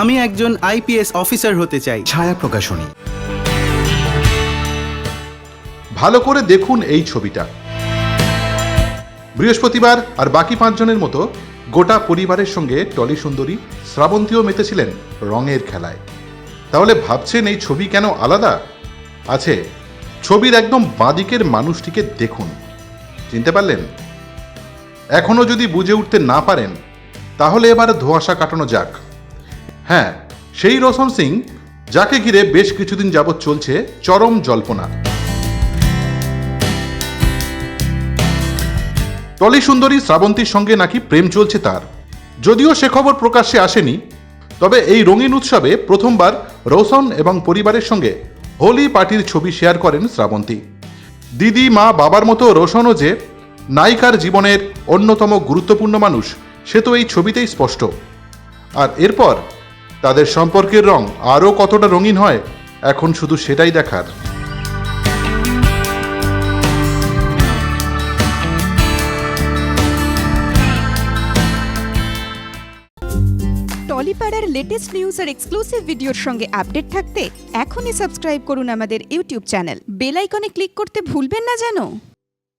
আমি একজন IPS officer হতে চাই। ছায়া প্রকাশনী। ভালো করে দেখুন এই ছবিটা। বৃহস্পতিবার আর বাকি 5 জনের মতো গোটা পরিবারের সঙ্গে টলি সুন্দরী শ্রাবন্তীও মেতেছিলেন রঙের খেলায়। তাহলে ভাবছেন এই ছবি কেন আলাদা? আছে, ছবির একদম বাঁদিকের মানুষটিকে দেখুন, চিনতে পারলেন? এখনো যদি বুঝে উঠতে না পারেন তাহলে এবার ধোঁয়াশা কাটানো যাক। হ্যাঁ, সেই রোশন সিং যাকে ঘিরে বেশ কিছুদিন যাবৎ চলছে চরম জল্পনা। টলি সুন্দরী শ্রাবন্তীর সঙ্গে নাকি প্রেম চলছে তার। যদিও সে খবর প্রকাশ্যে আসেনি, তবে এই রঙিন উৎসবে প্রথমবার রোশন এবং পরিবারের সঙ্গে হোলি পার্টির ছবি শেয়ার করেন শ্রাবন্তী। দিদি, মা, বাবার মতো রোশনও যে নায়িকার জীবনের অন্যতম গুরুত্বপূর্ণ মানুষ সে তো এই ছবিতেই স্পষ্ট। আর এরপর তাদের সম্পর্কের রং আরও কতটা রঙিন হয় এখন শুধু সেটাই দেখার। টলিপাড়ার লেটেস্ট নিউজ আর এক্সক্লুসিভ ভিডিওর সঙ্গে আপডেট থাকতে এখনই সাবস্ক্রাইব করুন আমাদের ইউটিউব চ্যানেল। বেল আইকনে ক্লিক করতে ভুলবেন না যেন।